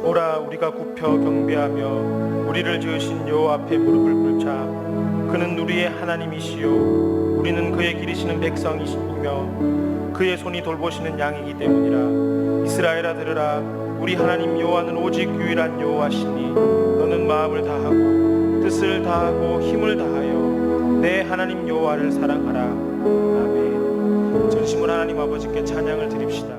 오라 우리가 굽혀 경배하며 우리를 지으신 여호와 앞에 무릎을 꿇자. 그는 우리의 하나님이시요 우리는 그의 기르시는 백성이시며 그의 손이 돌보시는 양이기 때문이라. 이스라엘아 들으라. 우리 하나님 여호와는 오직 유일한 여호와시니 너는 마음을 다하고 뜻을 다하고 힘을 다하여 내 하나님 여호와를 사랑하라. 아멘. 전심으로 하나님 아버지께 찬양을 드립시다.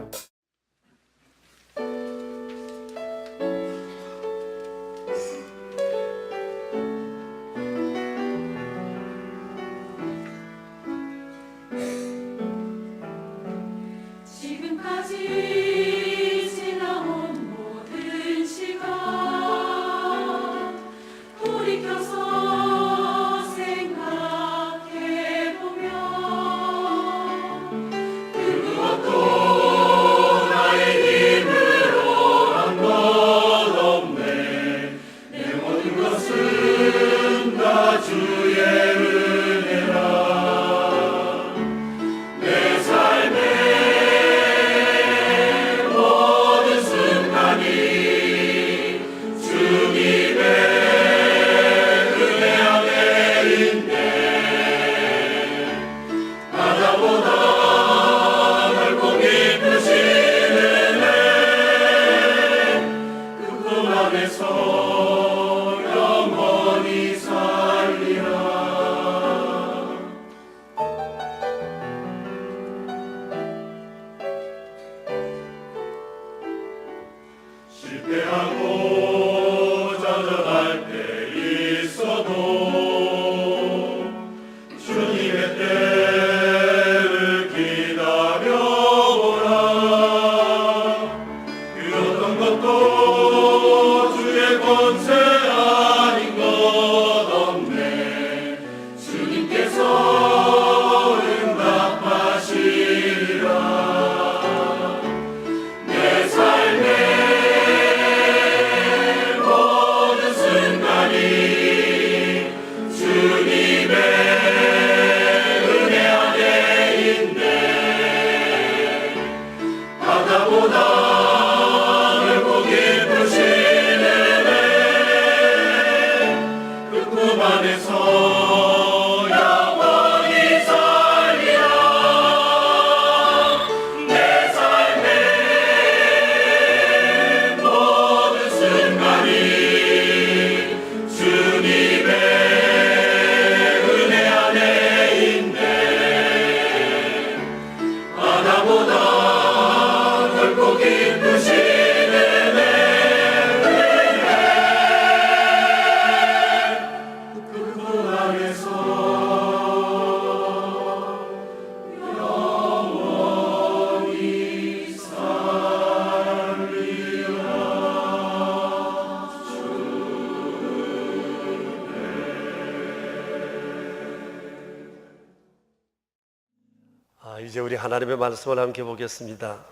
이제 우리 하나님의 말씀을 함께 보겠습니다.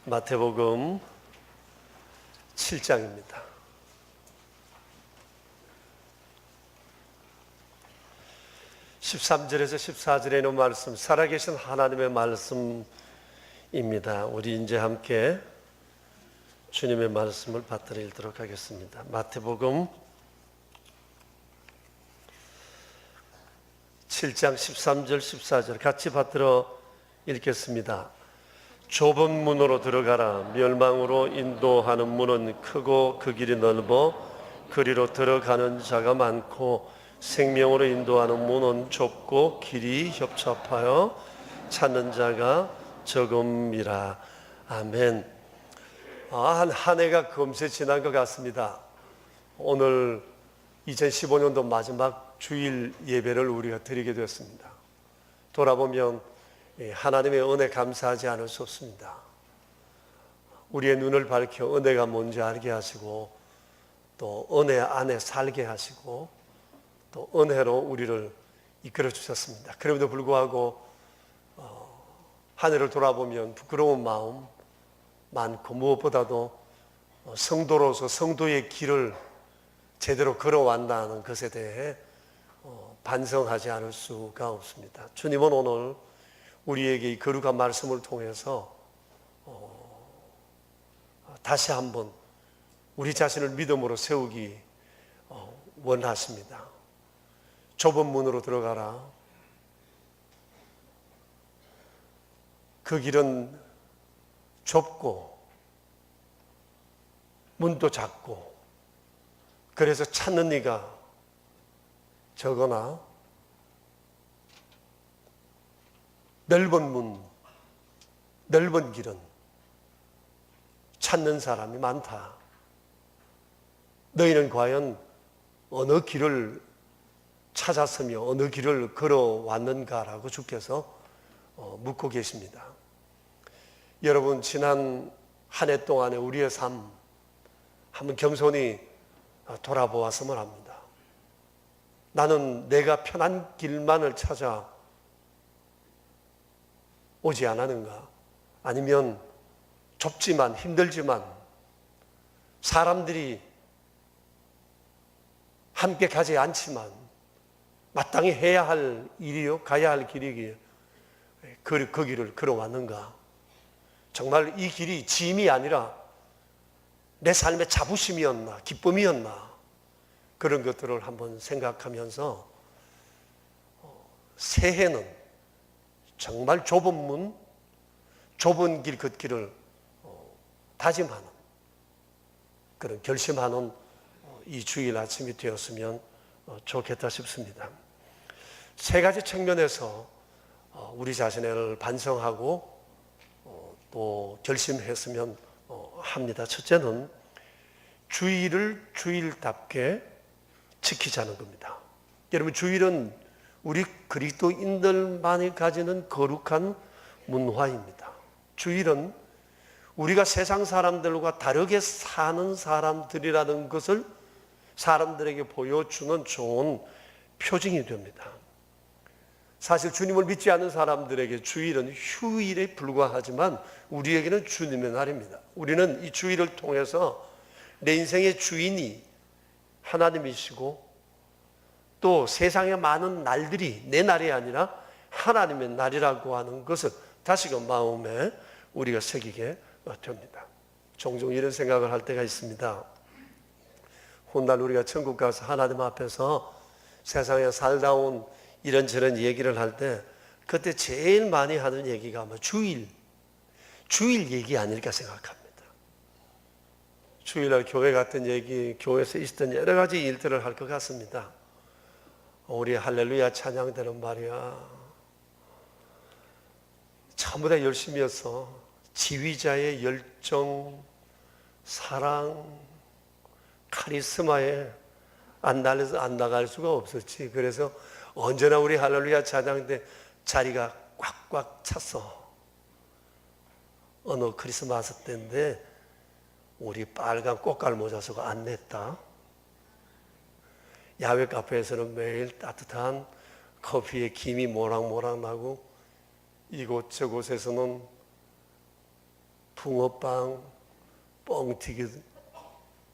마태복음 7장입니다. 13절에서 14절에 있는 말씀, 살아계신 하나님의 말씀입니다. 우리 이제 함께 주님의 말씀을 받들어 읽도록 하겠습니다. 마태복음 7장 13절 14절 같이 받들어 읽겠습니다. 좁은 문으로 들어가라. 멸망으로 인도하는 문은 크고 그 길이 넓어 그리로 들어가는 자가 많고 생명으로 인도하는 문은 좁고 길이 협착하여 찾는 자가 적음이라. 아멘. 한 해가 금세 지난 것 같습니다. 오늘 2015년도 마지막 주일 예배를 우리가 드리게 되었습니다. 돌아보면 하나님의 은혜 감사하지 않을 수 없습니다. 우리의 눈을 밝혀 은혜가 뭔지 알게 하시고 또 은혜 안에 살게 하시고 또 은혜로 우리를 이끌어 주셨습니다. 그럼에도 불구하고 한 해를 돌아보면 부끄러운 마음 많고 무엇보다도 성도로서 성도의 길을 제대로 걸어왔다는 것에 대해 반성하지 않을 수가 없습니다. 주님은 오늘 우리에게 이 거룩한 말씀을 통해서 다시 한번 우리 자신을 믿음으로 세우기 원하십니다. 좁은 문으로 들어가라. 그 길은 좁고 문도 작고 그래서 찾는 이가 적거나 넓은 문, 넓은 길은 찾는 사람이 많다. 너희는 과연 어느 길을 찾았으며 어느 길을 걸어왔는가라고 주께서 묻고 계십니다. 여러분, 지난 한 해 동안의 우리의 삶 한번 겸손히 돌아보았으면 합니다. 나는 내가 편한 길만을 찾아 오지 않았는가? 아니면 좁지만 힘들지만 사람들이 함께 가지 않지만 마땅히 해야 할 일이요, 가야 할 길이기에 그 길을 걸어왔는가? 정말 이 길이 짐이 아니라 내 삶의 자부심이었나, 기쁨이었나? 그런 것들을 한번 생각하면서 새해는 정말 좁은 문, 좁은 길 걷기를 다짐하는 그런 결심하는 이 주일 아침이 되었으면 좋겠다 싶습니다. 세 가지 측면에서 우리 자신을 반성하고 또 결심했으면 합니다. 첫째는 주일을 주일답게 지키자는 겁니다. 여러분, 주일은 우리 그리스도인들만이 가지는 거룩한 문화입니다. 주일은 우리가 세상 사람들과 다르게 사는 사람들이라는 것을 사람들에게 보여주는 좋은 표징이 됩니다. 사실 주님을 믿지 않는 사람들에게 주일은 휴일에 불과하지만 우리에게는 주님의 날입니다. 우리는 이 주일을 통해서 내 인생의 주인이 하나님이시고 또 세상의 많은 날들이 내 날이 아니라 하나님의 날이라고 하는 것을 다시금 마음에 우리가 새기게 됩니다. 종종 이런 생각을 할 때가 있습니다. 훗날 우리가 천국 가서 하나님 앞에서 세상에 살다 온 이런저런 얘기를 할 때 그때 제일 많이 하는 얘기가 아마 주일 얘기 아닐까 생각합니다. 주일날 교회 갔던 얘기, 교회에서 있었던 여러 가지 일들을 할 것 같습니다. 우리 할렐루야 찬양 때는 말이야, 전부 다 열심히였어. 지휘자의 열정, 사랑, 카리스마에 안 나갈 수가 없었지. 그래서 언제나 우리 할렐루야 찬양 때 자리가 꽉꽉 찼어. 어느 크리스마스 때인데 우리 빨간 꽃갈 모자 쓰고 안 냈다. 야외 카페에서는 매일 따뜻한 커피에 김이 모락모락 나고 이곳저곳에서는 붕어빵, 뻥튀기,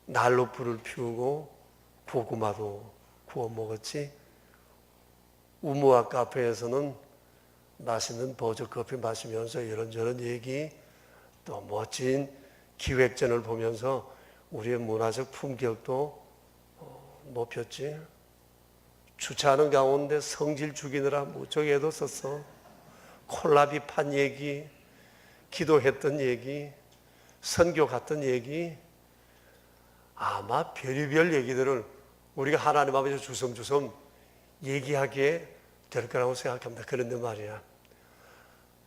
난로 불을 피우고 고구마도 구워 먹었지. 우무아 카페에서는 맛있는 버저커피 마시면서 이런저런 얘기, 또 멋진 기획전을 보면서 우리의 문화적 품격도 높였지. 주차하는 가운데 성질 죽이느라 무척 애도 썼어. 콜라비 판 얘기, 기도했던 얘기, 선교 갔던 얘기, 아마 별의별 얘기들을 우리가 하나님 앞에서 주섬주섬 얘기하게 될 거라고 생각합니다. 그런데 말이야,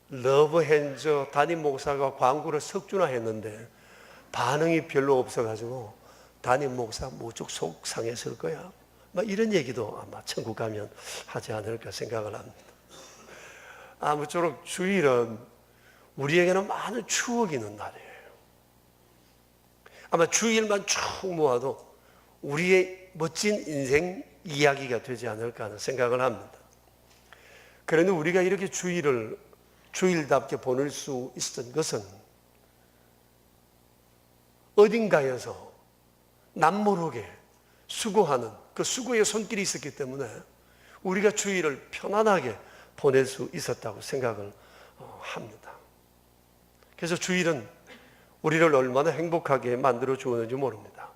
러브 핸즈 담임 목사가 광고를 석 주나 했는데 반응이 별로 없어가지고 담임 목사 무척 속상했을 거야. 막 이런 얘기도 아마 천국 가면 하지 않을까 생각을 합니다. 아무쪼록 주일은 우리에게는 많은 추억이 있는 날이에요. 아마 주일만 쭉 모아도 우리의 멋진 인생 이야기가 되지 않을까 하는 생각을 합니다. 그런데 우리가 이렇게 주일을 주일답게 보낼 수 있었던 것은 어딘가에서 남모르게 수고하는 그 수고의 손길이 있었기 때문에 우리가 주일을 편안하게 보낼 수 있었다고 생각을 합니다. 그래서 주일은 우리를 얼마나 행복하게 만들어 주었는지 모릅니다.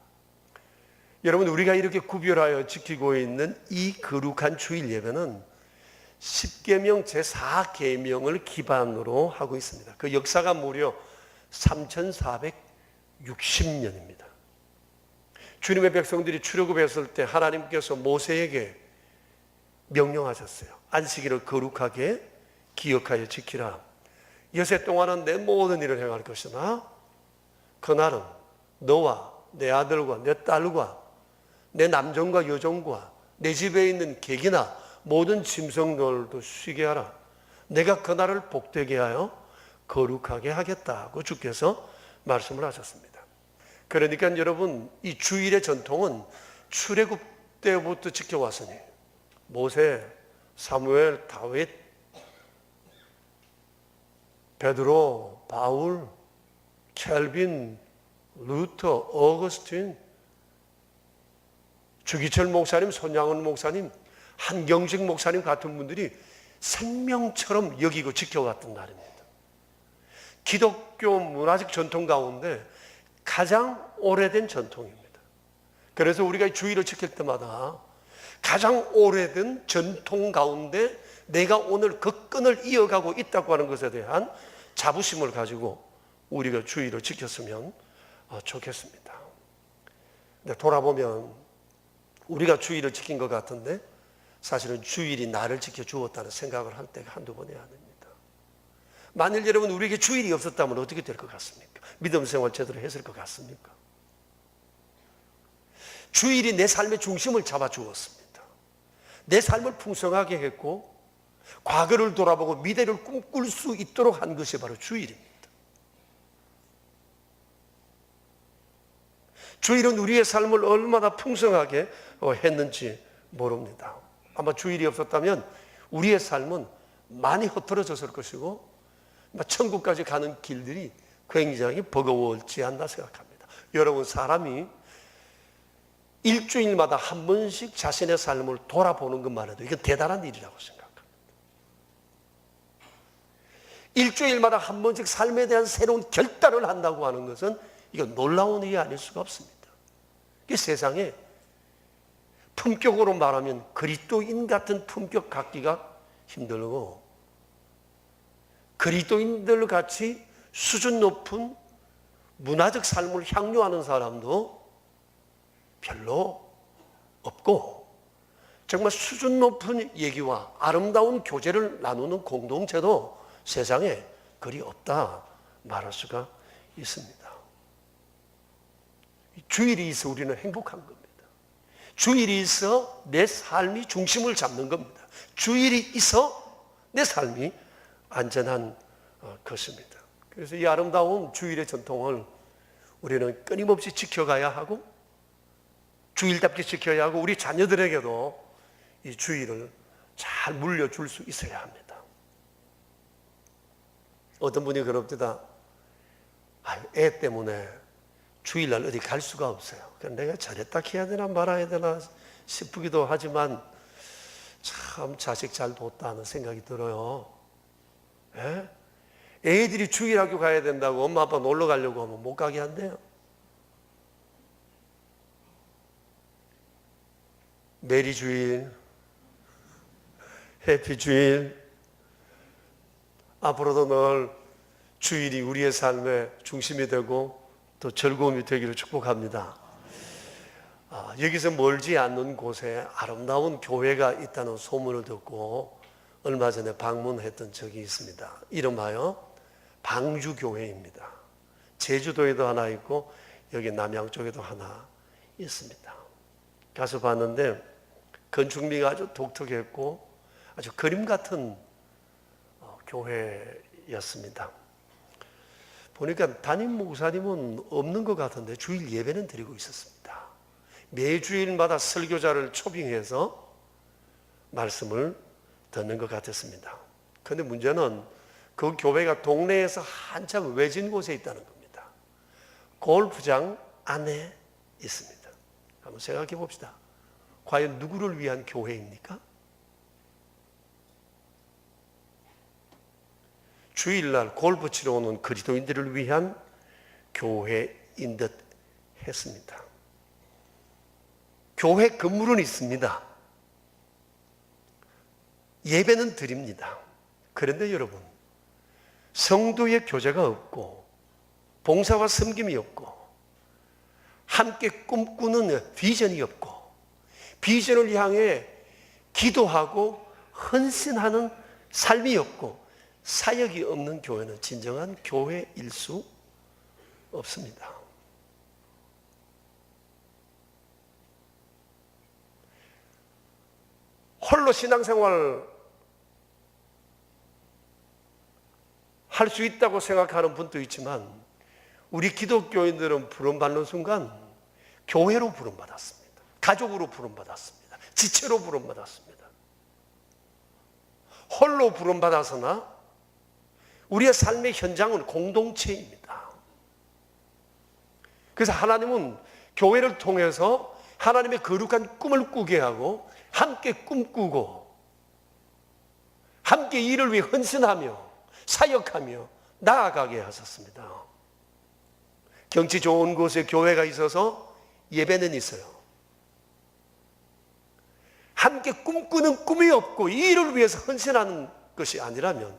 여러분, 우리가 이렇게 구별하여 지키고 있는 이 거룩한 주일 예배는 10계명 제4계명을 기반으로 하고 있습니다. 그 역사가 무려 3460년입니다. 주님의 백성들이 출애굽했을 때 하나님께서 모세에게 명령하셨어요. 안식일을 거룩하게 기억하여 지키라. 여세 동안은 내 모든 일을 행할 것이나 그날은 너와 내 아들과 내 딸과 내 남종과 여종과 내 집에 있는 객이나 모든 짐승들도 쉬게 하라. 내가 그날을 복되게 하여 거룩하게 하겠다고 주께서 말씀을 하셨습니다. 그러니까 여러분, 이 주일의 전통은 출애굽 때부터 지켜왔으니 모세, 사무엘, 다윗, 베드로, 바울, 켈빈, 루터, 어거스틴, 주기철 목사님, 손양은 목사님, 한경직 목사님 같은 분들이 생명처럼 여기고 지켜왔던 날입니다. 기독교 문화적 전통 가운데 가장 오래된 전통입니다. 그래서 우리가 주일을 지킬 때마다 가장 오래된 전통 가운데 내가 오늘 그 끈을 이어가고 있다고 하는 것에 대한 자부심을 가지고 우리가 주일을 지켰으면 좋겠습니다. 근데 돌아보면 우리가 주일을 지킨 것 같은데 사실은 주일이 나를 지켜주었다는 생각을 할 때가 한두 번이 아닙니다. 만일 여러분 우리에게 주일이 없었다면 어떻게 될 것 같습니까? 믿음 생활 제대로 했을 것 같습니까? 주일이 내 삶의 중심을 잡아주었습니다. 내 삶을 풍성하게 했고 과거를 돌아보고 미래를 꿈꿀 수 있도록 한 것이 바로 주일입니다. 주일은 우리의 삶을 얼마나 풍성하게 했는지 모릅니다. 아마 주일이 없었다면 우리의 삶은 많이 흐트러졌을 것이고 천국까지 가는 길들이 굉장히 버거웠지 않나 생각합니다. 여러분, 사람이 일주일마다 한 번씩 자신의 삶을 돌아보는 것만 해도 이건 대단한 일이라고 생각합니다. 일주일마다 한 번씩 삶에 대한 새로운 결단을 한다고 하는 것은 이건 놀라운 일이 아닐 수가 없습니다. 이 세상에 품격으로 말하면 그리스도인 같은 품격 갖기가 힘들고 그리스도인들 같이 수준 높은 문화적 삶을 향유하는 사람도 별로 없고 정말 수준 높은 얘기와 아름다운 교제를 나누는 공동체도 세상에 그리 없다 말할 수가 있습니다. 주일이 있어 우리는 행복한 겁니다. 주일이 있어 내 삶이 중심을 잡는 겁니다. 주일이 있어 내 삶이 안전한 것입니다. 그래서 이 아름다운 주일의 전통을 우리는 끊임없이 지켜가야 하고 주일답게 지켜야 하고 우리 자녀들에게도 이 주일을 잘 물려줄 수 있어야 합니다. 어떤 분이 그럽니다. 애 때문에 주일날 어디 갈 수가 없어요. 내가 저랬다 해야 되나 말아야 되나 싶기도 하지만 참 자식 잘 뒀다 하는 생각이 들어요. 예? 애들이 주일학교 가야 된다고 엄마 아빠 놀러 가려고 하면 못 가게 한대요. 메리 주일, 해피 주일, 앞으로도 늘 주일이 우리의 삶의 중심이 되고 또 즐거움이 되기를 축복합니다. 여기서 멀지 않는 곳에 아름다운 교회가 있다는 소문을 듣고 얼마 전에 방문했던 적이 있습니다. 이름하여 방주교회입니다. 제주도에도 하나 있고 여기 남양 쪽에도 하나 있습니다. 가서 봤는데 건축미가 아주 독특했고 아주 그림 같은 교회였습니다. 보니까 담임 목사님은 없는 것 같은데 주일 예배는 드리고 있었습니다. 매주일마다 설교자를 초빙해서 말씀을 듣는 것 같았습니다. 그런데 문제는 그 교회가 동네에서 한참 외진 곳에 있다는 겁니다. 골프장 안에 있습니다. 한번 생각해 봅시다. 과연 누구를 위한 교회입니까? 주일날 골프 치러 오는 그리스도인들을 위한 교회인 듯 했습니다. 교회 건물은 있습니다. 예배는 드립니다. 그런데 여러분, 성도의 교제가 없고 봉사와 섬김이 없고 함께 꿈꾸는 비전이 없고 비전을 향해 기도하고 헌신하는 삶이 없고 사역이 없는 교회는 진정한 교회일 수 없습니다. 홀로 신앙생활 할 수 있다고 생각하는 분도 있지만 우리 기독교인들은 부름받는 순간 교회로 부름받았습니다. 가족으로 부름받았습니다. 지체로 부름받았습니다. 홀로 부름받아서나 우리의 삶의 현장은 공동체입니다. 그래서 하나님은 교회를 통해서 하나님의 거룩한 꿈을 꾸게 하고 함께 꿈꾸고 함께 이를 위해 헌신하며 사역하며 나아가게 하셨습니다. 경치 좋은 곳에 교회가 있어서 예배는 있어요. 함께 꿈꾸는 꿈이 없고 이 일을 위해서 헌신하는 것이 아니라면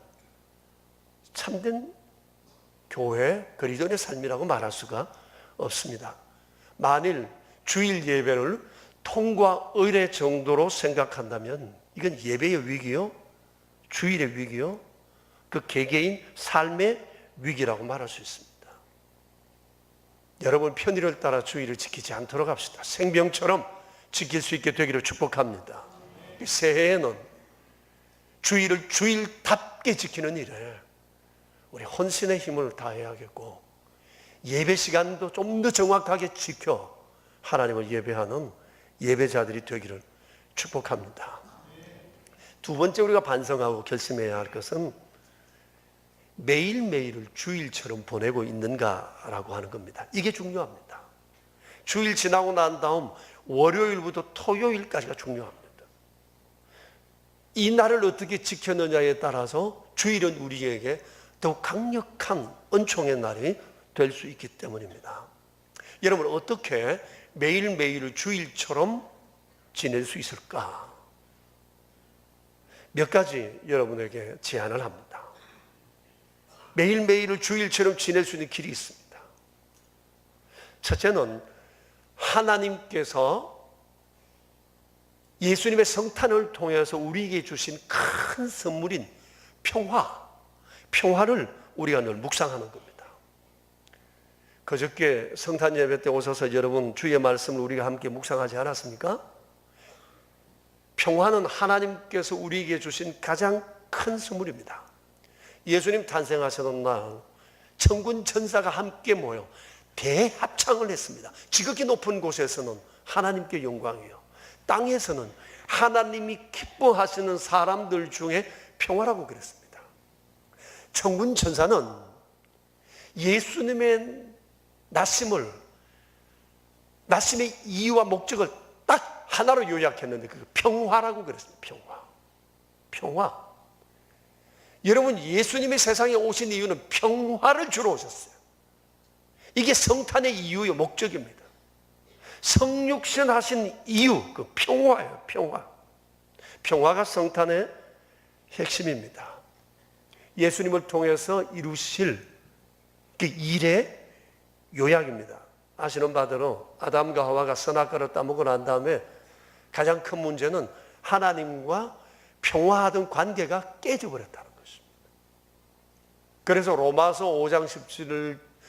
참된 교회 그리스도인의 삶이라고 말할 수가 없습니다. 만일 주일 예배를 통과 의례 정도로 생각한다면 이건 예배의 위기요, 주일의 위기요, 그 개개인 삶의 위기라고 말할 수 있습니다. 여러분 편의를 따라 주일을 지키지 않도록 합시다. 생명처럼 지킬 수 있게 되기를 축복합니다. 새해에는 주일을 주일답게 지키는 일에 우리 헌신의 힘을 다해야겠고 예배 시간도 좀 더 정확하게 지켜 하나님을 예배하는 예배자들이 되기를 축복합니다. 두 번째 우리가 반성하고 결심해야 할 것은 매일매일을 주일처럼 보내고 있는가라고 하는 겁니다. 이게 중요합니다. 주일 지나고 난 다음 월요일부터 토요일까지가 중요합니다. 이 날을 어떻게 지켰느냐에 따라서 주일은 우리에게 더욱 강력한 은총의 날이 될 수 있기 때문입니다. 여러분 어떻게 매일매일을 주일처럼 지낼 수 있을까? 몇 가지 여러분에게 제안을 합니다. 매일매일을 주일처럼 지낼 수 있는 길이 있습니다. 첫째는 하나님께서 예수님의 성탄을 통해서 우리에게 주신 큰 선물인 평화를 우리가 늘 묵상하는 겁니다. 그저께 성탄 예배 때 오셔서 여러분 주의 말씀을 우리가 함께 묵상하지 않았습니까? 평화는 하나님께서 우리에게 주신 가장 큰 선물입니다. 예수님 탄생하셨던 날 천군 천사가 함께 모여 대합창을 했습니다. 지극히 높은 곳에서는 하나님께 영광이요, 땅에서는 하나님이 기뻐하시는 사람들 중에 평화라고 그랬습니다. 천군 천사는 예수님의 나심의 이유와 목적을 딱 하나로 요약했는데 그 평화라고 그랬습니다. 평화. 여러분 예수님이 세상에 오신 이유는 평화를 주러 오셨어요. 이게 성탄의 이유요, 목적입니다. 성육신 하신 이유, 그 평화예요. 평화가 성탄의 핵심입니다. 예수님을 통해서 이루실 그 일의 요약입니다. 아시는 바대로 아담과 하와가 선악과를 따먹고 난 다음에 가장 큰 문제는 하나님과 평화하던 관계가 깨져버렸다는 것입니다. 그래서 로마서 5장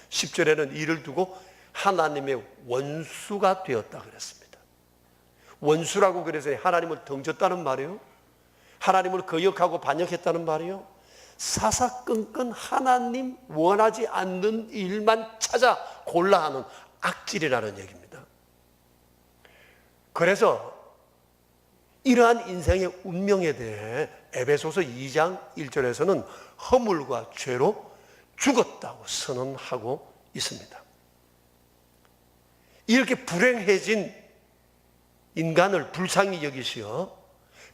10절에는 이를 두고 하나님의 원수가 되었다 그랬습니다. 원수라고 그래서 하나님을 덩쳤다는 말이요, 하나님을 거역하고 반역했다는 말이요, 사사건건 하나님 원하지 않는 일만 찾아 골라 하는 악질이라는 얘기입니다. 그래서 이러한 인생의 운명에 대해 에베소서 2장 1절에서는 허물과 죄로 죽었다고 선언하고 있습니다. 이렇게 불행해진 인간을 불쌍히 여기시어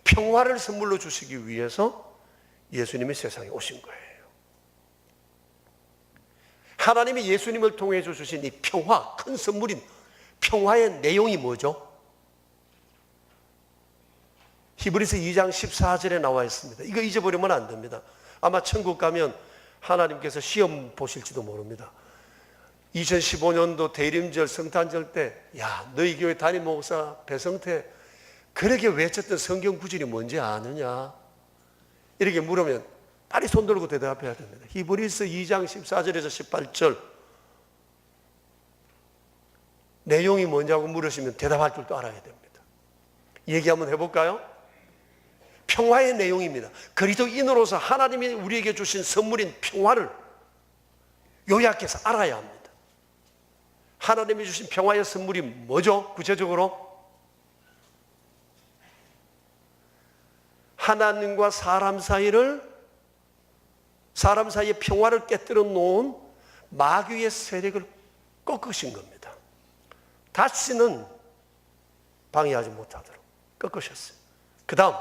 평화를 선물로 주시기 위해서 예수님이 세상에 오신 거예요. 하나님이 예수님을 통해 주신 이 평화, 큰 선물인 평화의 내용이 뭐죠? 히브리서 2장 14절에 나와 있습니다. 이거 잊어버리면 안 됩니다. 아마 천국 가면 하나님께서 시험 보실지도 모릅니다. 2015년도 대림절 성탄절 때, 야, 너희 교회 담임 목사 배성태 그렇게 외쳤던 성경 구절이 뭔지 아느냐? 이렇게 물으면 빨리 손 들고 대답해야 됩니다. 히브리서 2장 14절에서 18절 내용이 뭐냐고 물으시면 대답할 줄도 알아야 됩니다. 얘기 한번 해볼까요? 평화의 내용입니다. 그리스도인으로서 하나님이 우리에게 주신 선물인 평화를 요약해서 알아야 합니다. 하나님이 주신 평화의 선물이 뭐죠? 구체적으로 하나님과 사람 사이의 평화를 깨뜨려 놓은 마귀의 세력을 꺾으신 겁니다. 다시는 방해하지 못하도록 꺾으셨어요. 그 다음,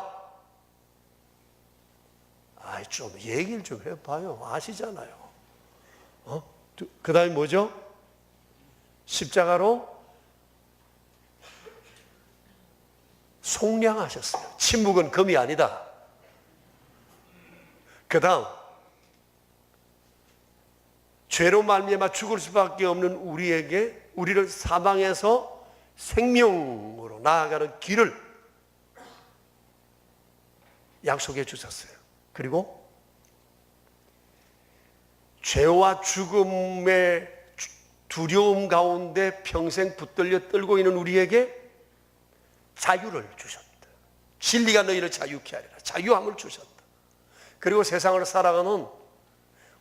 좀 얘기를 좀 해봐요. 아시잖아요. 그 다음에 뭐죠? 십자가로 속량하셨어요. 침묵은 금이 아니다. 그 다음, 죄로 말미암아 죽을 수밖에 없는 우리를 사망에서 생명으로 나아가는 길을 약속해 주셨어요. 그리고 죄와 죽음의 두려움 가운데 평생 붙들려 떨고 있는 우리에게 자유를 주셨다. 진리가 너희를 자유케 하리라. 자유함을 주셨다. 그리고 세상을 살아가는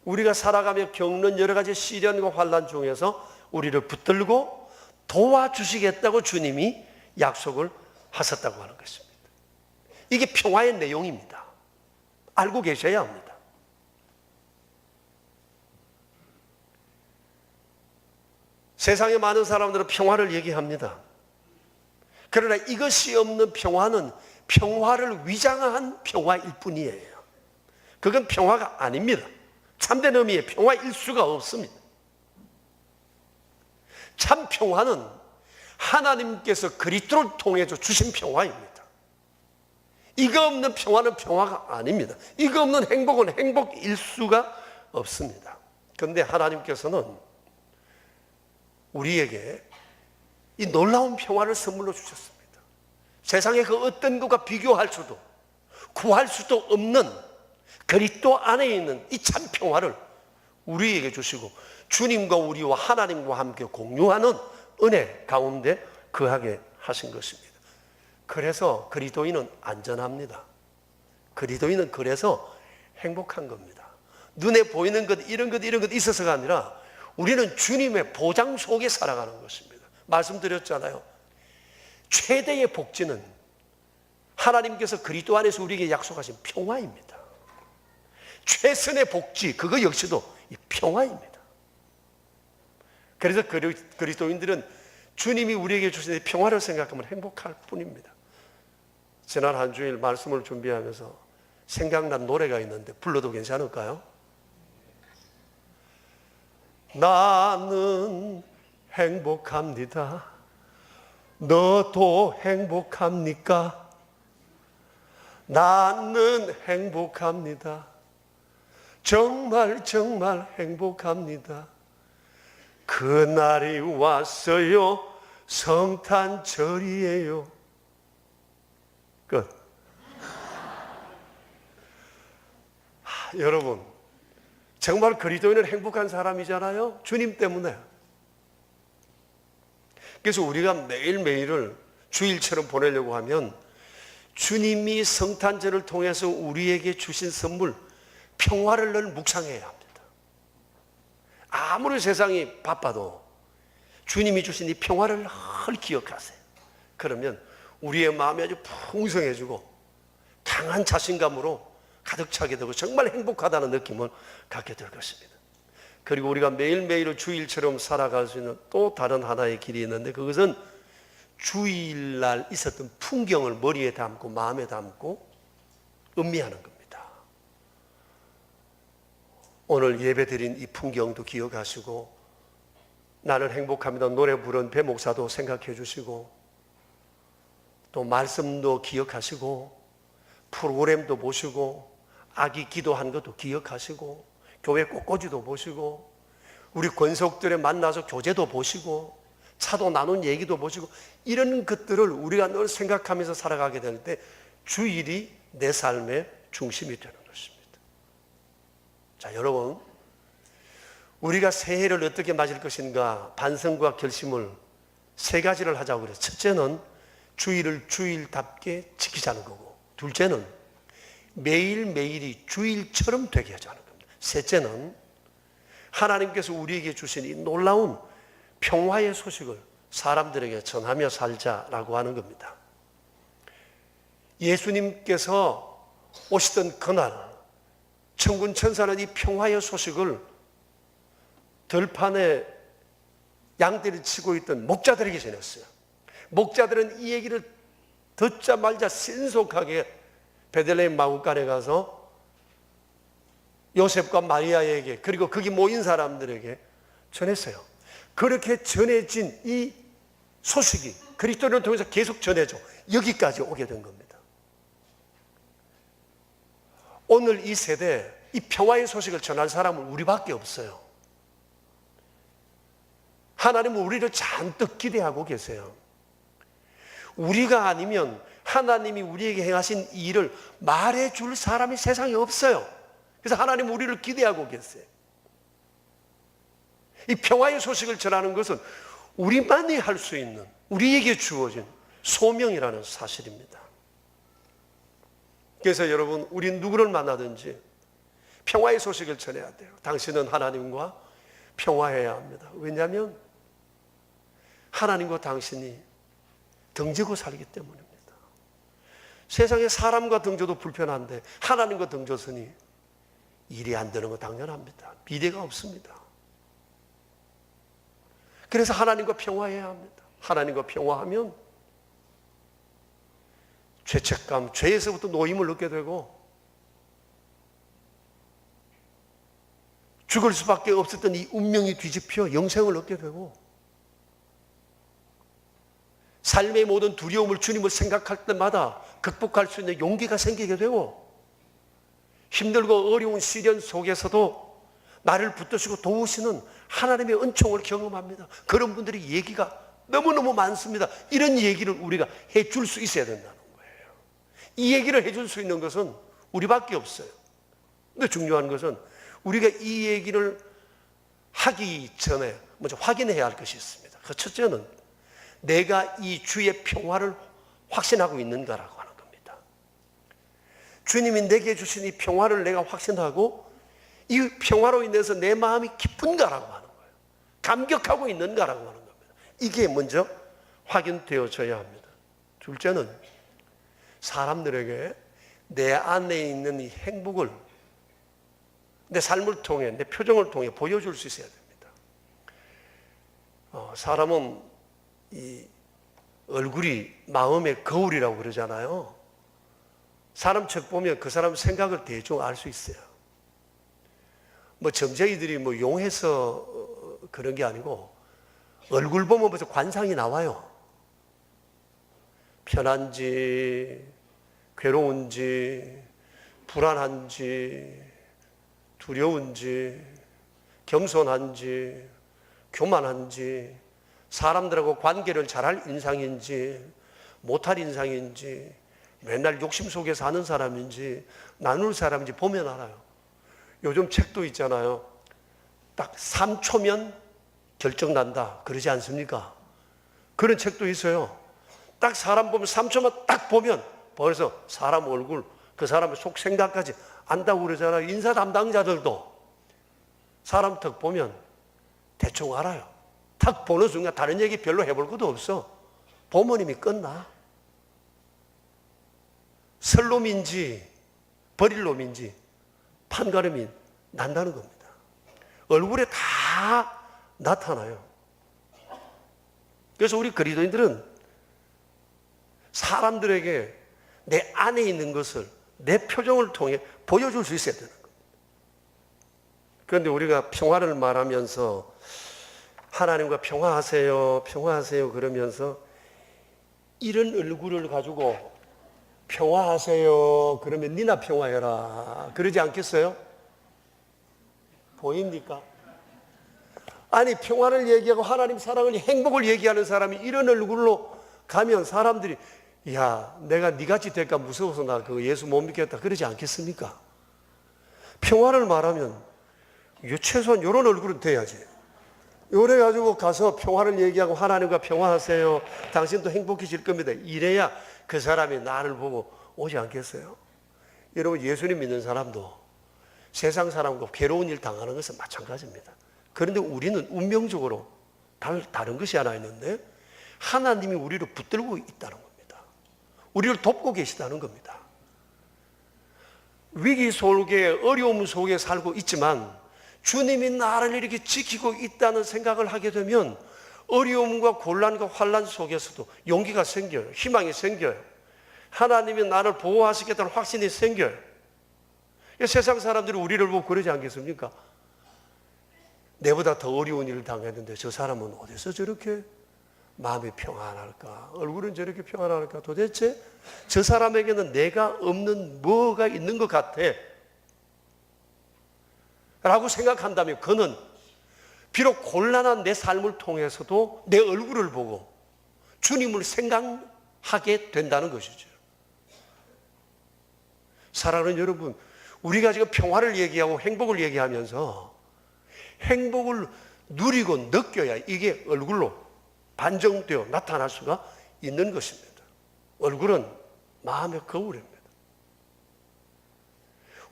우리가 살아가며 겪는 여러 가지 시련과 환난 중에서 우리를 붙들고 도와주시겠다고 주님이 약속을 하셨다고 하는 것입니다. 이게 평화의 내용입니다. 알고 계셔야 합니다. 세상에 많은 사람들은 평화를 얘기합니다. 그러나 이것이 없는 평화는 평화를 위장한 평화일 뿐이에요. 그건 평화가 아닙니다. 참된 의미의 평화일 수가 없습니다. 참 평화는 하나님께서 그리스도를 통해서 주신 평화입니다. 이거 없는 평화는 평화가 아닙니다. 이거 없는 행복은 행복일 수가 없습니다. 그런데 하나님께서는 우리에게 이 놀라운 평화를 선물로 주셨습니다. 세상의 그 어떤 것과 비교할 수도 구할 수도 없는 그리스도 안에 있는 이 참 평화를 우리에게 주시고 주님과 우리와 하나님과 함께 공유하는 은혜 가운데 거하게 하신 것입니다. 그래서 그리스도인은 안전합니다. 그리스도인은 그래서 행복한 겁니다. 눈에 보이는 것 이런 것 있어서가 아니라 우리는 주님의 보장 속에 살아가는 것입니다. 말씀드렸잖아요. 최대의 복지는 하나님께서 그리스도 안에서 우리에게 약속하신 평화입니다. 최선의 복지, 그거 역시도 이 평화입니다. 그래서 그리스도인들은 주님이 우리에게 주신 평화를 생각하면 행복할 뿐입니다. 지난 한 주일 말씀을 준비하면서 생각난 노래가 있는데 불러도 괜찮을까요? 나는 행복합니다. 너도 행복합니까? 나는 행복합니다. 정말 정말 행복합니다. 그날이 왔어요. 성탄절이에요. 끝. 여러분, 정말 그리스도인은 행복한 사람이잖아요. 주님 때문에. 그래서 우리가 매일매일을 주일처럼 보내려고 하면 주님이 성탄절을 통해서 우리에게 주신 선물 평화를 늘 묵상해야 합니다. 아무리 세상이 바빠도 주님이 주신 이 평화를 늘 기억하세요. 그러면 우리의 마음이 아주 풍성해지고 강한 자신감으로 가득 차게 되고 정말 행복하다는 느낌을 갖게 될 것입니다. 그리고 우리가 매일매일을 주일처럼 살아갈 수 있는 또 다른 하나의 길이 있는데 그것은 주일날 있었던 풍경을 머리에 담고 마음에 담고 음미하는 겁니다. 오늘 예배 드린 이 풍경도 기억하시고 나는 행복합니다 노래 부른 배 목사도 생각해 주시고 또 말씀도 기억하시고 프로그램도 보시고 아기 기도한 것도 기억하시고 교회 꽃꽂이도 보시고 우리 권속들에 만나서 교제도 보시고 차도 나눈 얘기도 보시고 이런 것들을 우리가 늘 생각하면서 살아가게 될 때 주일이 내 삶의 중심이 되는 것입니다. 자, 여러분, 우리가 새해를 어떻게 맞을 것인가 반성과 결심을 세 가지를 하자고 그래요. 첫째는 주일을 주일답게 지키자는 거고, 둘째는 매일매일이 주일처럼 되게 하자는 겁니다. 셋째는 하나님께서 우리에게 주신 이 놀라운 평화의 소식을 사람들에게 전하며 살자라고 하는 겁니다. 예수님께서 오시던 그날 천군 천사는 이 평화의 소식을 들판에 양떼를 치고 있던 목자들에게 전했어요. 목자들은 이 얘기를 듣자마자 신속하게 베들레헴 마구간에 가서 요셉과 마리아에게 그리고 거기 모인 사람들에게 전했어요. 그렇게 전해진 이 소식이 그리스도를 통해서 계속 전해져 여기까지 오게 된 겁니다. 오늘 이 세대 이 평화의 소식을 전할 사람은 우리밖에 없어요. 하나님은 우리를 잔뜩 기대하고 계세요. 우리가 아니면 하나님이 우리에게 행하신 일을 말해줄 사람이 세상에 없어요. 그래서 하나님은 우리를 기대하고 계세요. 이 평화의 소식을 전하는 것은 우리만이 할 수 있는, 우리에게 주어진 소명이라는 사실입니다. 그래서 여러분, 우리 누구를 만나든지 평화의 소식을 전해야 돼요. 당신은 하나님과 평화해야 합니다. 왜냐하면 하나님과 당신이 등지고 살기 때문입니다. 세상에 사람과 등져도 불편한데 하나님과 등져서니 일이 안 되는 거 당연합니다. 미래가 없습니다. 그래서 하나님과 평화해야 합니다. 하나님과 평화하면 죄책감, 죄에서부터 노임을 얻게 되고 죽을 수밖에 없었던 이 운명이 뒤집혀 영생을 얻게 되고 삶의 모든 두려움을 주님을 생각할 때마다 극복할 수 있는 용기가 생기게 되고 힘들고 어려운 시련 속에서도 나를 붙드시고 도우시는 하나님의 은총을 경험합니다. 그런 분들이 얘기가 너무너무 많습니다. 이런 얘기를 우리가 해줄 수 있어야 된다는 거예요. 이 얘기를 해줄 수 있는 것은 우리밖에 없어요. 근데 중요한 것은 우리가 이 얘기를 하기 전에 먼저 확인해야 할 것이 있습니다. 그 첫째는 내가 이 주의 평화를 확신하고 있는가라고 하는 겁니다. 주님이 내게 주신 이 평화를 내가 확신하고 이 평화로 인해서 내 마음이 기쁜가라고 하는 거예요. 감격하고 있는가라고 하는 겁니다. 이게 먼저 확인되어져야 합니다. 둘째는 사람들에게 내 안에 있는 이 행복을 내 삶을 통해, 내 표정을 통해 보여줄 수 있어야 됩니다. 사람은 이 얼굴이 마음의 거울이라고 그러잖아요. 사람 척 보면 그 사람 생각을 대충 알 수 있어요. 뭐 점쟁이들이 뭐 용해서 그런 게 아니고 얼굴 보면 벌써 관상이 나와요. 편한지, 괴로운지, 불안한지, 두려운지, 겸손한지, 교만한지, 사람들하고 관계를 잘할 인상인지, 못할 인상인지, 맨날 욕심 속에 사는 사람인지, 나눌 사람인지 보면 알아요. 요즘 책도 있잖아요. 딱 3초면 결정난다. 그러지 않습니까? 그런 책도 있어요. 딱 사람 보면 3초만 딱 보면 벌써 사람 얼굴, 그 사람의 속 생각까지 안다고 그러잖아요. 인사 담당자들도 사람 턱 보면 대충 알아요. 탁 보는 순간 다른 얘기 별로 해볼 것도 없어. 보면 이미 끝나. 설 놈인지 버릴 놈인지 판가름이 난다는 겁니다. 얼굴에 다 나타나요. 그래서 우리 그리스도인들은 사람들에게 내 안에 있는 것을 내 표정을 통해 보여줄 수 있어야 되는 겁니다. 그런데 우리가 평화를 말하면서 하나님과 평화하세요, 평화하세요 그러면서 이런 얼굴을 가지고 평화하세요. 그러면 니나 평화해라. 그러지 않겠어요? 보입니까? 아니, 평화를 얘기하고 하나님 사랑을, 행복을 얘기하는 사람이 이런 얼굴로 가면 사람들이, 야, 내가 니같이 될까 무서워서 나 그 예수 못 믿겠다. 그러지 않겠습니까? 평화를 말하면 최소한 이런 얼굴은 돼야지. 요래 가지고 가서 평화를 얘기하고 하나님과 평화하세요. 당신도 행복해질 겁니다. 이래야 그 사람이 나를 보고 오지 않겠어요? 여러분, 예수님 믿는 사람도 세상 사람과 괴로운 일 당하는 것은 마찬가지입니다. 그런데 우리는 운명적으로 다른 것이 하나 있는데, 하나님이 우리를 붙들고 있다는 겁니다. 우리를 돕고 계시다는 겁니다. 위기 속에, 어려움 속에 살고 있지만 주님이 나를 이렇게 지키고 있다는 생각을 하게 되면 어려움과 곤란과 환난 속에서도 용기가 생겨요. 희망이 생겨요. 하나님이 나를 보호하시겠다는 확신이 생겨요. 세상 사람들이 우리를 보고 그러지 않겠습니까? 내보다 더 어려운 일을 당했는데 저 사람은 어디서 저렇게 마음이 평안할까? 얼굴은 저렇게 평안할까? 도대체 저 사람에게는 내가 없는 뭐가 있는 것 같아 라고 생각한다면, 그는 비록 곤란한 내 삶을 통해서도 내 얼굴을 보고 주님을 생각하게 된다는 것이죠. 사랑하는 여러분, 우리가 지금 평화를 얘기하고 행복을 얘기하면서 행복을 누리고 느껴야 이게 얼굴로 반정되어 나타날 수가 있는 것입니다. 얼굴은 마음의 거울입니다.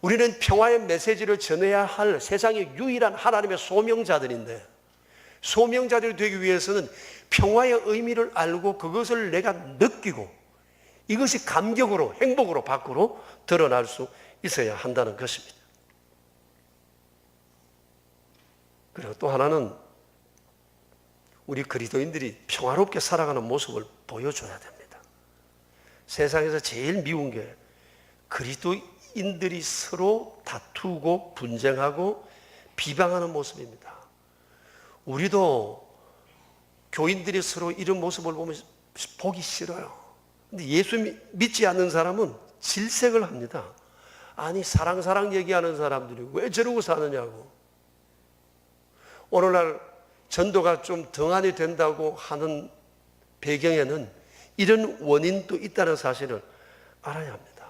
우리는 평화의 메시지를 전해야 할 세상의 유일한 하나님의 소명자들인데, 소명자들이 되기 위해서는 평화의 의미를 알고 그것을 내가 느끼고 이것이 감격으로, 행복으로 밖으로 드러날 수 있어야 한다는 것입니다. 그리고 또 하나는 우리 그리스도인들이 평화롭게 살아가는 모습을 보여줘야 됩니다. 세상에서 제일 미운 게 그리스도인들이 서로 다투고 분쟁하고 비방하는 모습입니다. 우리도 교인들이 서로 이런 모습을 보면 보기 싫어요. 근데 예수 믿지 않는 사람은 질색을 합니다. 아니, 사랑 얘기하는 사람들이 왜 저러고 사느냐고. 오늘날 전도가 좀 등한이 된다고 하는 배경에는 이런 원인도 있다는 사실을 알아야 합니다.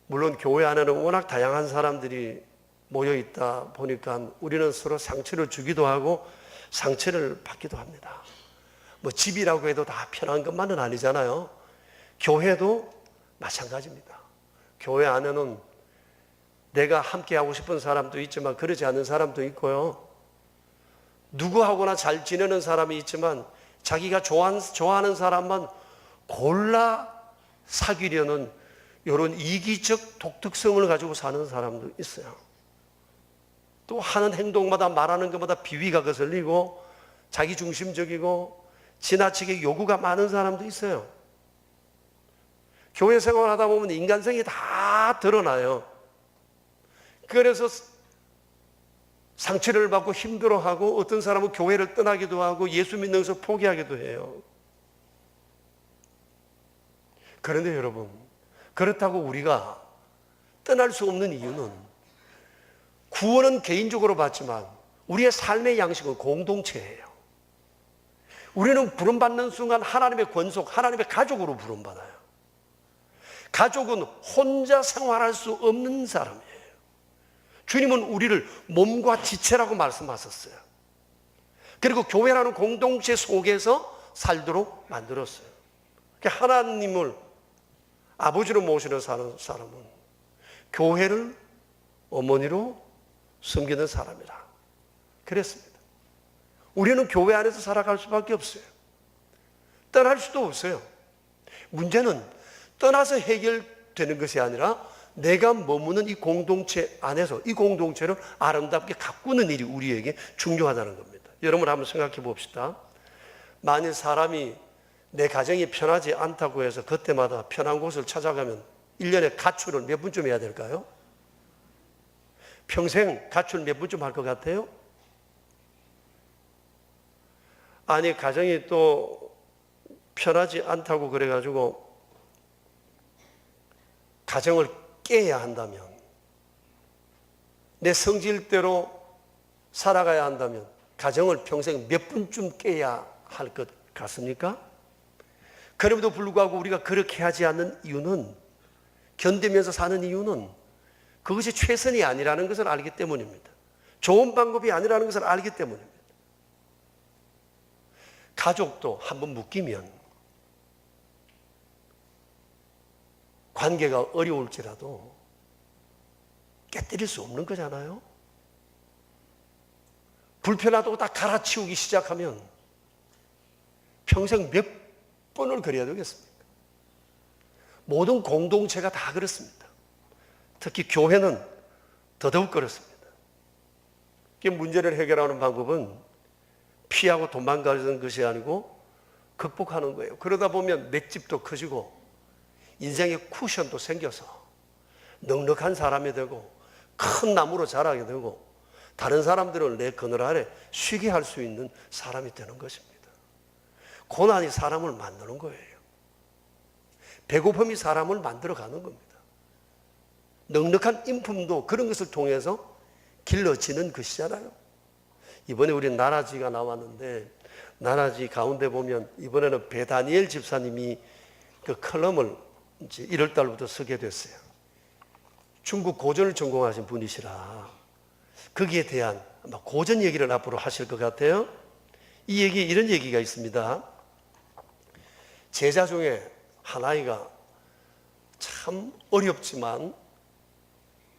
물론 교회 안에는 워낙 다양한 사람들이 모여 있다 보니까 우리는 서로 상처를 주기도 하고 상처를 받기도 합니다. 뭐 집이라고 해도 다 편한 것만은 아니잖아요. 교회도 마찬가지입니다. 교회 안에는 내가 함께 하고 싶은 사람도 있지만 그러지 않는 사람도 있고요. 누구하고나 잘 지내는 사람이 있지만 자기가 좋아하는 사람만 골라 사귀려는 이런 이기적 독특성을 가지고 사는 사람도 있어요. 또 하는 행동마다 말하는 것마다 비위가 거슬리고 자기중심적이고 지나치게 요구가 많은 사람도 있어요. 교회 생활하다 보면 인간성이 다 드러나요. 그래서 상처를 받고 힘들어하고 어떤 사람은 교회를 떠나기도 하고 예수 믿는 것을 포기하기도 해요. 그런데 여러분, 그렇다고 우리가 떠날 수 없는 이유는 구원은 개인적으로 받지만 우리의 삶의 양식은 공동체예요. 우리는 부름받는 순간 하나님의 권속, 하나님의 가족으로 부름받아요. 가족은 혼자 생활할 수 없는 사람이에요. 주님은 우리를 몸과 지체라고 말씀하셨어요. 그리고 교회라는 공동체 속에서 살도록 만들었어요. 하나님을 아버지로 모시는 사람은 교회를 어머니로 섬기는 사람이라 그랬습니다. 우리는 교회 안에서 살아갈 수밖에 없어요. 떠날 수도 없어요. 문제는 떠나서 해결되는 것이 아니라 내가 머무는 이 공동체 안에서 이 공동체를 아름답게 가꾸는 일이 우리에게 중요하다는 겁니다. 여러분 한번 생각해 봅시다. 만일 사람이 내 가정이 편하지 않다고 해서 그때마다 편한 곳을 찾아가면 1년에 가출을 몇 분쯤 해야 될까요? 평생 가출 몇 분쯤 할 것 같아요? 아니, 가정이 또 편하지 않다고 그래가지고 가정을 깨야 한다면, 내 성질대로 살아가야 한다면 가정을 평생 몇 분쯤 깨야 할 것 같습니까? 그럼에도 불구하고 우리가 그렇게 하지 않는 이유는, 견디면서 사는 이유는 그것이 최선이 아니라는 것을 알기 때문입니다. 좋은 방법이 아니라는 것을 알기 때문입니다. 가족도 한번 묶이면 관계가 어려울지라도 깨뜨릴 수 없는 거잖아요. 불편하다고 딱 갈아치우기 시작하면 평생 몇 번을 그래야 되겠습니까? 모든 공동체가 다 그렇습니다. 특히 교회는 더더욱 그렇습니다. 문제를 해결하는 방법은 피하고 도망가는 것이 아니고 극복하는 거예요. 그러다 보면 맷집도 커지고 인생의 쿠션도 생겨서 넉넉한 사람이 되고 큰 나무로 자라게 되고 다른 사람들을 내 그늘 아래 쉬게 할 수 있는 사람이 되는 것입니다. 고난이 사람을 만드는 거예요. 배고픔이 사람을 만들어가는 겁니다. 넉넉한 인품도 그런 것을 통해서 길러지는 것이잖아요. 이번에 우리 나라지가 나왔는데, 나라지 가운데 보면 이번에는 배다니엘 집사님이 그 컬럼을 이제 1월 달부터 쓰게 됐어요. 중국 고전을 전공하신 분이시라 거기에 대한 아마 고전 얘기를 앞으로 하실 것 같아요. 이 얘기, 이런 얘기가 있습니다. 제자 중에 한 아이가 참 어렵지만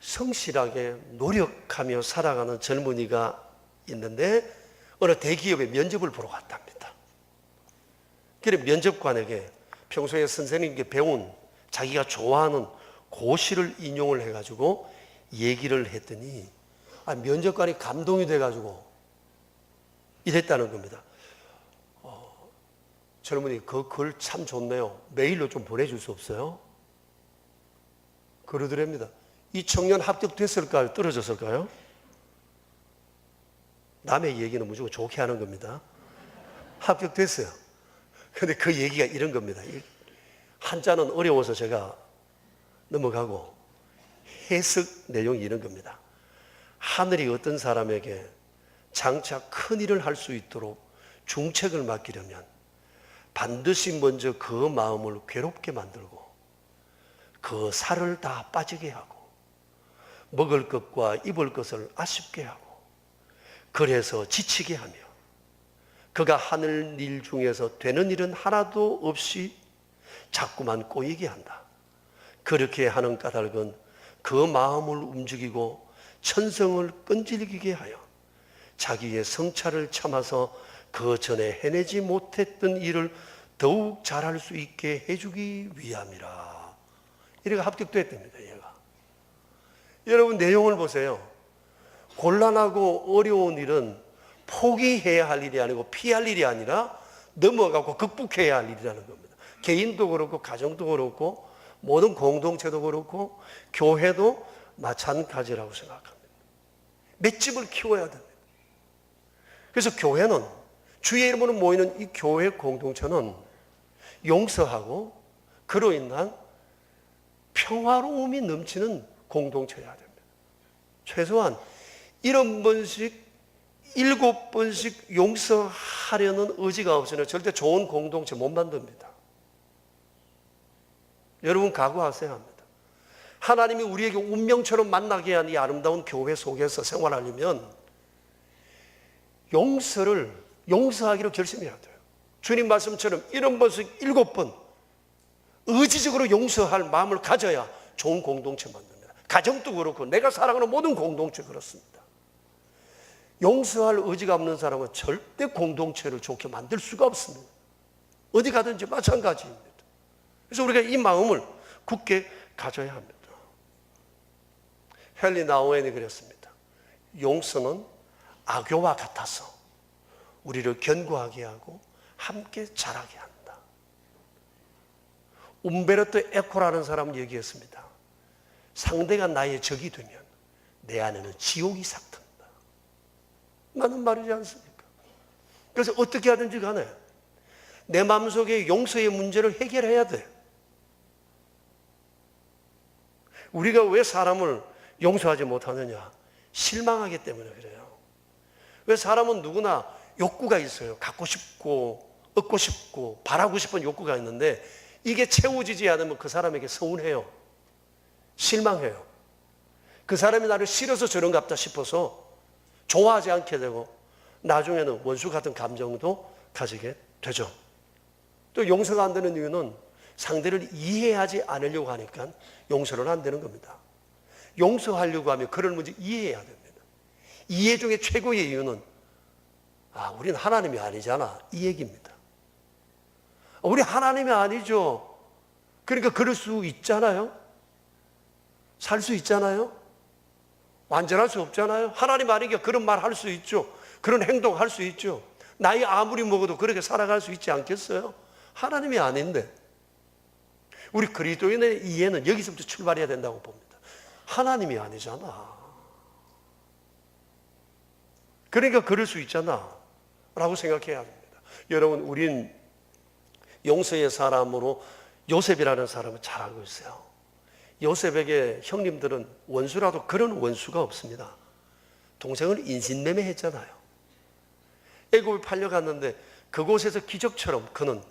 성실하게 노력하며 살아가는 젊은이가 있는데 어느 대기업에 면접을 보러 갔답니다. 그래 면접관에게 평소에 선생님께 배운 자기가 좋아하는 고시를 인용을 해가지고 얘기를 했더니 면접관이 감동이 돼가지고 이랬다는 겁니다. 젊은이 그 글 참 좋네요. 메일로 좀 보내줄 수 없어요? 그러더랍니다. 이 청년 합격됐을까요? 떨어졌을까요? 남의 얘기는 무조건 좋게 하는 겁니다. 합격됐어요. 근데 그 얘기가 이런 겁니다. 한자는 어려워서 제가 넘어가고 해석 내용이 이런 겁니다. 하늘이 어떤 사람에게 장차 큰 일을 할 수 있도록 중책을 맡기려면 반드시 먼저 그 마음을 괴롭게 만들고 그 살을 다 빠지게 하고 먹을 것과 입을 것을 아쉽게 하고 그래서 지치게 하며 그가 하는 일 중에서 되는 일은 하나도 없이 자꾸만 꼬이게 한다. 그렇게 하는 까닭은 그 마음을 움직이고 천성을 끈질기게 하여 자기의 성찰을 참아서 그 전에 해내지 못했던 일을 더욱 잘할 수 있게 해주기 위함이라. 이래가 합격됐답니다. 얘가. 여러분 내용을 보세요. 곤란하고 어려운 일은 포기해야 할 일이 아니고 피할 일이 아니라 넘어가고 극복해야 할 일이라는 겁니다. 개인도 그렇고 가정도 그렇고 모든 공동체도 그렇고 교회도 마찬가지라고 생각합니다. 맷집을 키워야 됩니다. 그래서 교회는 주의 이름으로 모이는 이 교회 공동체는 용서하고 그로 인한 평화로움이 넘치는 공동체여야 됩니다. 최소한 7번씩 7번씩 용서하려는 의지가 없으면 절대 좋은 공동체 못 만듭니다. 여러분 각오하셔야 합니다. 하나님이 우리에게 운명처럼 만나게 한 이 아름다운 교회 속에서 생활하려면 용서하기로 결심해야 돼요. 주님 말씀처럼 7번씩 7번 의지적으로 용서할 마음을 가져야 좋은 공동체 만듭니다. 가정도 그렇고 내가 살아가는 모든 공동체 그렇습니다. 용서할 의지가 없는 사람은 절대 공동체를 좋게 만들 수가 없습니다. 어디 가든지 마찬가지입니다. 그래서 우리가 이 마음을 굳게 가져야 합니다. 헨리 나우엔이 그랬습니다. 용서는 악교와 같아서 우리를 견고하게 하고 함께 자라게 한다. 움베르토 에코라는 사람은 얘기했습니다. 상대가 나의 적이 되면 내 안에는 지옥이 삭든다. 맞는 말이지 않습니까? 그래서 어떻게 하든지 간에 내 마음속에 용서의 문제를 해결해야 돼. 우리가 왜 사람을 용서하지 못하느냐? 실망하기 때문에 그래요. 왜 사람은 누구나 욕구가 있어요. 갖고 싶고 얻고 싶고 바라고 싶은 욕구가 있는데 이게 채워지지 않으면 그 사람에게 서운해요. 실망해요. 그 사람이 나를 싫어서 저런갑다 싶어서 좋아하지 않게 되고 나중에는 원수 같은 감정도 가지게 되죠. 또 용서가 안 되는 이유는 상대를 이해하지 않으려고 하니까 용서는 안 되는 겁니다. 용서하려고 하면 그를 먼저 이해해야 됩니다. 이해 중에 최고의 이유는 우리는 하나님이 아니잖아, 이 얘기입니다. 우리 하나님이 아니죠. 그러니까 그럴 수 있잖아요. 살 수 있잖아요. 완전할 수 없잖아요. 하나님 아니니까 그런 말 할 수 있죠. 그런 행동 할 수 있죠. 나이 아무리 먹어도 그렇게 살아갈 수 있지 않겠어요? 하나님이 아닌데. 우리 그리스도인의 이해는 여기서부터 출발해야 된다고 봅니다. 하나님이 아니잖아. 그러니까 그럴 수 있잖아 라고 생각해야 합니다. 여러분, 우린 용서의 사람으로 요셉이라는 사람을 잘 알고 있어요. 요셉에게 형님들은 원수라도 그런 원수가 없습니다. 동생을 인신매매했잖아요. 애굽에 팔려갔는데 그곳에서 기적처럼 그는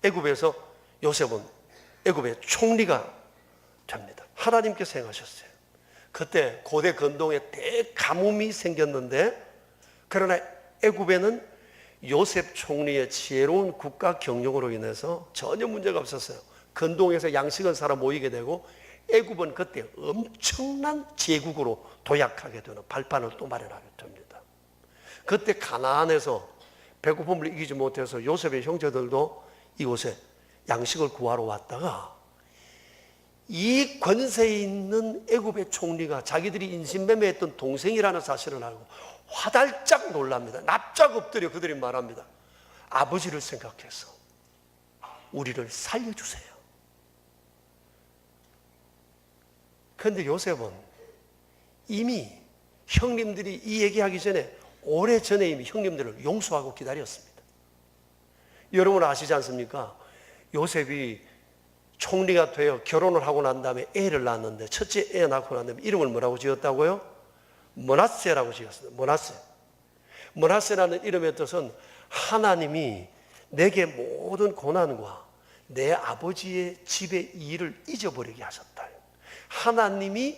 애굽에서 요셉은 애굽의 총리가 됩니다. 하나님께서 행하셨어요. 그때 고대 건동에 대가뭄이 생겼는데 그러나 애굽에는 요셉 총리의 지혜로운 국가 경영으로 인해서 전혀 문제가 없었어요. 건동에서 양식은 살아 모이게 되고 애굽은 그때 엄청난 제국으로 도약하게 되는 발판을 또 마련하게 됩니다. 그때 가나안에서 배고픔을 이기지 못해서 요셉의 형제들도 이곳에 양식을 구하러 왔다가 이 권세에 있는 애굽의 총리가 자기들이 인신매매했던 동생이라는 사실을 알고 화달짝 놀랍니다. 납작 엎드려 그들이 말합니다. 아버지를 생각해서 우리를 살려주세요. 그런데 요셉은 이미 형님들이 이 얘기하기 전에 오래전에 이미 형님들을 용서하고 기다렸습니다. 여러분 아시지 않습니까? 요셉이 총리가 되어 결혼을 하고 난 다음에 애를 낳았는데 첫째 애 낳고 난 다음에 이름을 뭐라고 지었다고요? 므낫세라고 지었습니다. 므낫세라는 이름의 뜻은 하나님이 내게 모든 고난과 내 아버지의 집의 일을 잊어버리게 하셨다. 하나님이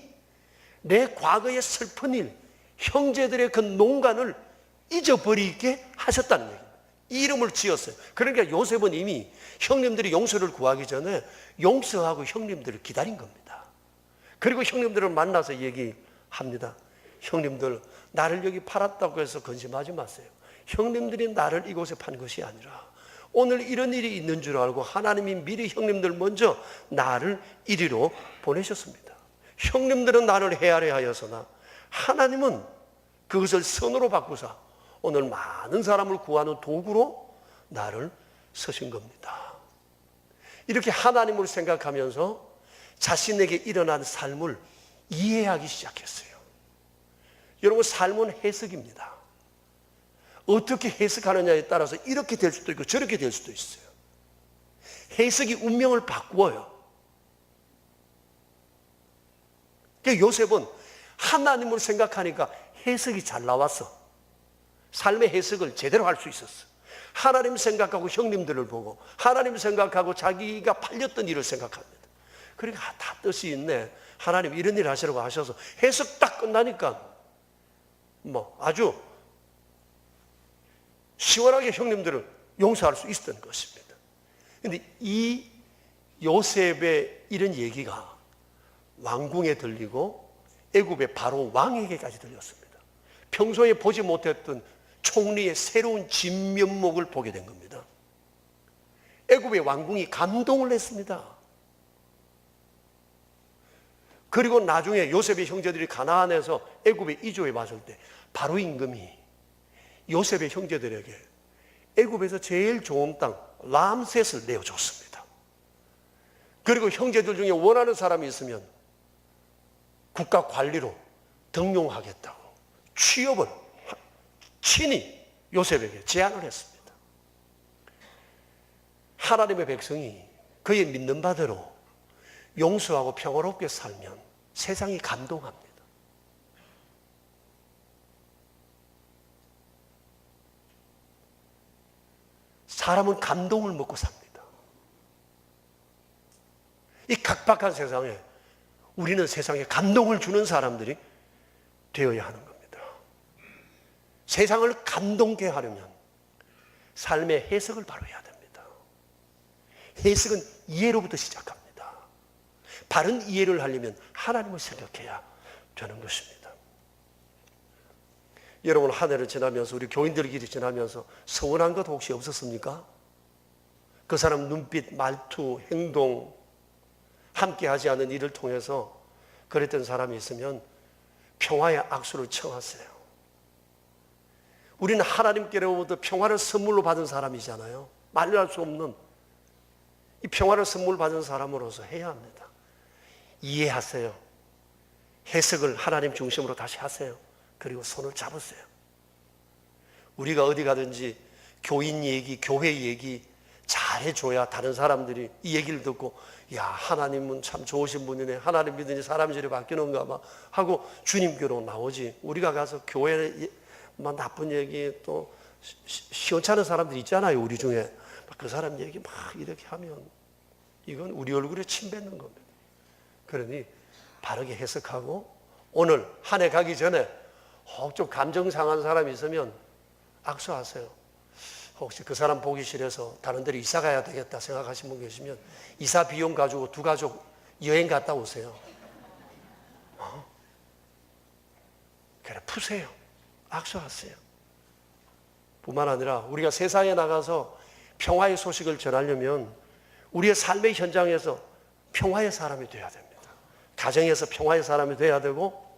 내 과거의 슬픈 일, 형제들의 그 농간을 잊어버리게 하셨다는 얘기입니다. 이 이름을 지었어요. 그러니까 요셉은 이미 형님들이 용서를 구하기 전에 용서하고 형님들을 기다린 겁니다. 그리고 형님들을 만나서 얘기합니다. 형님들, 나를 여기 팔았다고 해서 근심하지 마세요. 형님들이 나를 이곳에 판 것이 아니라 오늘 이런 일이 있는 줄 알고 하나님이 미리 형님들 먼저 나를 이리로 보내셨습니다. 형님들은 나를 헤아려 하여서나 하나님은 그것을 선으로 바꾸사 오늘 많은 사람을 구하는 도구로 나를 쓰신 겁니다. 이렇게 하나님을 생각하면서 자신에게 일어난 삶을 이해하기 시작했어요. 여러분, 삶은 해석입니다. 어떻게 해석하느냐에 따라서 이렇게 될 수도 있고 저렇게 될 수도 있어요. 해석이 운명을 바꾸어요. 그러니까 요셉은 하나님을 생각하니까 해석이 잘 나왔어. 삶의 해석을 제대로 할 수 있었어. 하나님 생각하고 형님들을 보고 하나님 생각하고 자기가 팔렸던 일을 생각합니다. 그러니까 다 뜻이 있네. 하나님 이런 일 하시라고 하셔서 해석 딱 끝나니까 아주 시원하게 형님들을 용서할 수 있었던 것입니다. 그런데 이 요셉의 이런 얘기가 왕궁에 들리고 애굽의 바로 왕에게까지 들렸습니다. 평소에 보지 못했던 총리의 새로운 진면목을 보게 된 겁니다. 애굽의 왕궁이 감동을 했습니다. 그리고 나중에 요셉의 형제들이 가나안에서 애굽에 이주해 왔을 때 바로 임금이 요셉의 형제들에게 애굽에서 제일 좋은 땅 람셋을 내어줬습니다. 그리고 형제들 중에 원하는 사람이 있으면 국가 관리로 등용하겠다고 취업을 친히 요셉에게 제안을 했습니다. 하나님의 백성이 그의 믿는 바대로 용서하고 평화롭게 살면 세상이 감동합니다. 사람은 감동을 먹고 삽니다. 이 각박한 세상에 우리는 세상에 감동을 주는 사람들이 되어야 하는 겁니다. 세상을 감동케 하려면 삶의 해석을 바로 해야 됩니다. 해석은 이해로부터 시작합니다. 바른 이해를 하려면 하나님을 생각해야 되는 것입니다. 여러분, 한 해를 지나면서 우리 교인들끼리 지나면서 서운한 것 혹시 없었습니까? 그 사람 눈빛, 말투, 행동, 함께하지 않은 일을 통해서 그랬던 사람이 있으면 평화의 악수를 청하세요. 우리는 하나님께로부터 평화를 선물로 받은 사람이잖아요. 말할 수 없는 이 평화를 선물 받은 사람으로서 해야 합니다. 이해하세요. 해석을 하나님 중심으로 다시 하세요. 그리고 손을 잡으세요. 우리가 어디 가든지 교인 얘기, 교회 얘기 잘해줘야 다른 사람들이 이 얘기를 듣고, 야, 하나님은 참 좋으신 분이네, 하나님 믿으니 사람이 저리 바뀌는가 봐 하고 주님께로 나오지. 우리가 가서 교회에 나쁜 얘기, 또 시원찮은 사람들이 있잖아요. 우리 중에 그 사람 얘기 막 이렇게 하면 이건 우리 얼굴에 침 뱉는 겁니다. 그러니 바르게 해석하고, 오늘 한 해 가기 전에 혹 좀 감정 상한 사람이 있으면 악수하세요. 혹시 그 사람 보기 싫어서 다른 데로 이사 가야 되겠다 생각하신 분 계시면 이사 비용 가지고 두 가족 여행 갔다 오세요. 그래, 푸세요. 악수하세요. 뿐만 아니라 우리가 세상에 나가서 평화의 소식을 전하려면 우리의 삶의 현장에서 평화의 사람이 되어야 됩니다. 가정에서 평화의 사람이 되어야 되고,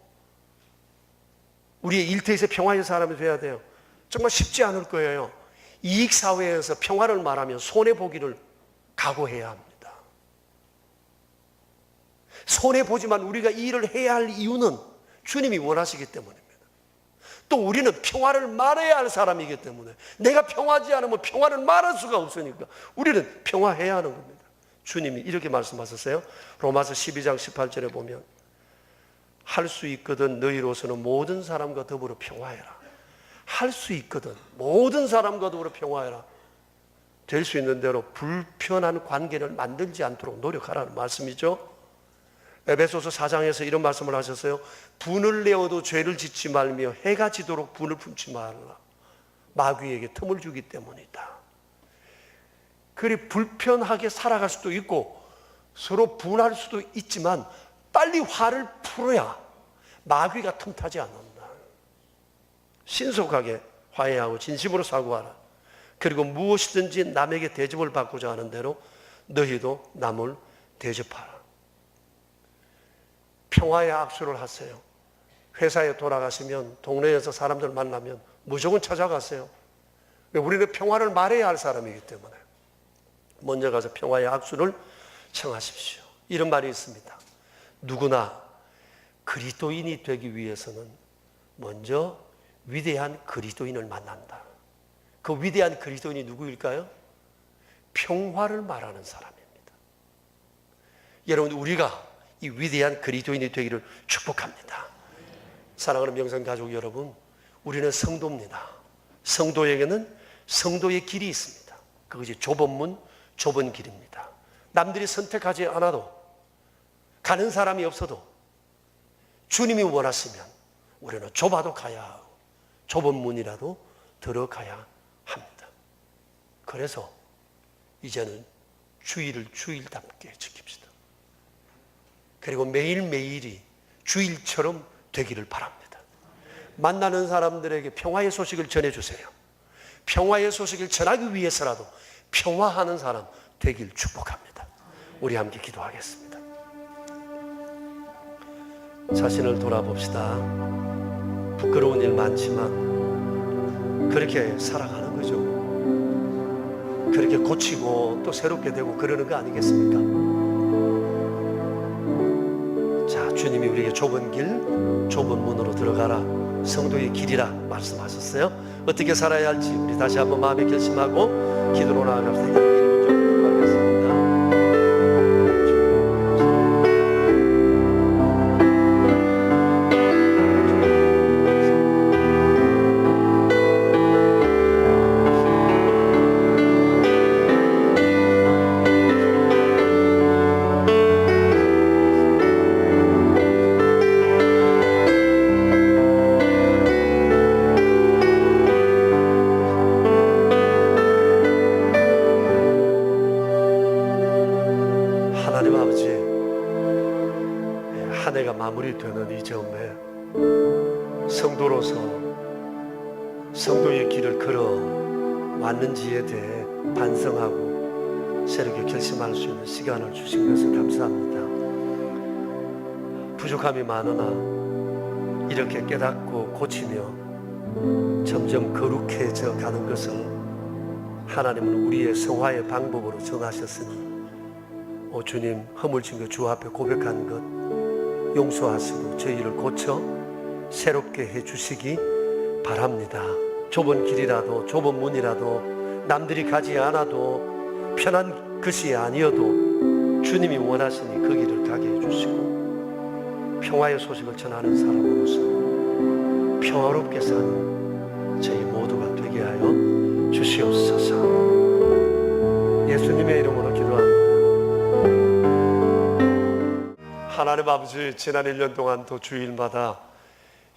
우리의 일터에서 평화의 사람이 되어야 돼요. 정말 쉽지 않을 거예요. 이익사회에서 평화를 말하면 손해보기를 각오해야 합니다. 손해보지만 우리가 이 일을 해야 할 이유는 주님이 원하시기 때문입니다. 또 우리는 평화를 말해야 할 사람이기 때문에, 내가 평화하지 않으면 평화를 말할 수가 없으니까 우리는 평화해야 하는 겁니다. 주님이 이렇게 말씀하셨어요. 로마서 12장 18절에 보면, 할 수 있거든 너희로서는 모든 사람과 더불어 평화해라. 할 수 있거든 모든 사람과 더불어 평화해라. 될 수 있는 대로 불편한 관계를 만들지 않도록 노력하라는 말씀이죠. 에베소서 4장에서 이런 말씀을 하셨어요. 분을 내어도 죄를 짓지 말며 해가 지도록 분을 품지 말라. 마귀에게 틈을 주기 때문이다. 그리 불편하게 살아갈 수도 있고 서로 분할 수도 있지만 빨리 화를 풀어야 마귀가 틈타지 않는다. 신속하게 화해하고 진심으로 사과하라. 그리고 무엇이든지 남에게 대접을 받고자 하는 대로 너희도 남을 대접하라. 평화의 악수를 하세요. 회사에 돌아가시면 동네에서 사람들 만나면 무조건 찾아가세요. 우리는 평화를 말해야 할 사람이기 때문에 먼저 가서 평화의 악수를 청하십시오. 이런 말이 있습니다. 누구나 그리스도인이 되기 위해서는 먼저 위대한 그리스도인을 만난다. 그 위대한 그리스도인이 누구일까요? 평화를 말하는 사람입니다. 여러분, 우리가 이 위대한 그리스도인이 되기를 축복합니다. 사랑하는 명성가족 여러분, 우리는 성도입니다. 성도에게는 성도의 길이 있습니다. 그것이 좁은 문, 좁은 길입니다. 남들이 선택하지 않아도, 가는 사람이 없어도 주님이 원하시면 우리는 좁아도 가야 하고 좁은 문이라도 들어가야 합니다. 그래서 이제는 주일을 주일답게 지킵시다. 그리고 매일매일이 주일처럼 되기를 바랍니다. 만나는 사람들에게 평화의 소식을 전해주세요. 평화의 소식을 전하기 위해서라도 평화하는 사람 되길 축복합니다. 우리 함께 기도하겠습니다. 자신을 돌아봅시다. 부끄러운 일 많지만 그렇게 살아가는 거죠. 그렇게 고치고 또 새롭게 되고 그러는 거 아니겠습니까? 자, 주님이 우리에게 좁은 길, 좁은 문으로 들어가라, 성도의 길이라 말씀하셨어요. 어떻게 살아야 할지 우리 다시 한번 마음에 결심하고 기도로 나아갑시다. 마무리되는 이 점에 성도로서 성도의 길을 걸어 왔는지에 대해 반성하고 새롭게 결심할 수 있는 시간을 주신 것을 감사합니다. 부족함이 많으나 이렇게 깨닫고 고치며 점점 거룩해져 가는 것을 하나님은 우리의 성화의 방법으로 정하셨으니 오 주님, 허물진 것 주 앞에 고백한 것 용서하시고 저희를 고쳐 새롭게 해주시기 바랍니다. 좁은 길이라도 좁은 문이라도 남들이 가지 않아도 편한 것이 아니어도 주님이 원하시니 그 길을 가게 해주시고 평화의 소식을 전하는 사람으로서 평화롭게 사는 저희 모두가 되게 하여 주시옵소서. 예수님의 이름으로 기도합니다. 하나님 아버지, 지난 1년 동안 또 주일마다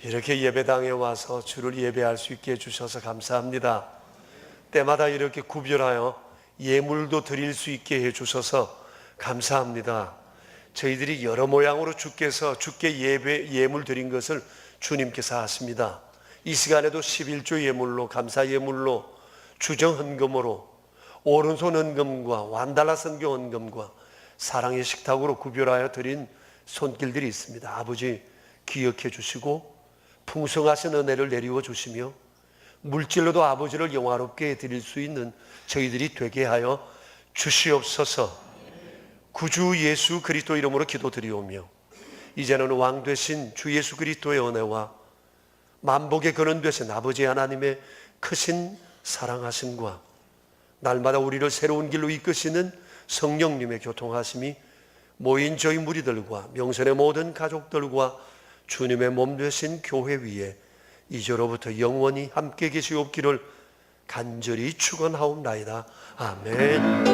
이렇게 예배당에 와서 주를 예배할 수 있게 해주셔서 감사합니다. 때마다 이렇게 구별하여 예물도 드릴 수 있게 해주셔서 감사합니다. 저희들이 여러 모양으로 주께서 주께 예물 드린 것을 주님께서 아십니다. 이 시간에도 11조 예물로, 감사 예물로, 주정 헌금으로, 오른손 헌금과 완달라 선교 헌금과 사랑의 식탁으로 구별하여 드린 손길들이 있습니다. 아버지, 기억해 주시고 풍성하신 은혜를 내리워 주시며 물질로도 아버지를 영화롭게 드릴 수 있는 저희들이 되게 하여 주시옵소서. 구주 예수 그리스도 이름으로 기도드리오며 이제는 왕 되신 주 예수 그리스도의 은혜와 만복의 근원 되신 아버지 하나님의 크신 사랑하심과 날마다 우리를 새로운 길로 이끄시는 성령님의 교통하심이 모인 저희 무리들과 명선의 모든 가족들과 주님의 몸 되신 교회 위에 이제로부터 영원히 함께 계시옵기를 간절히 축원하옵나이다. 아멘.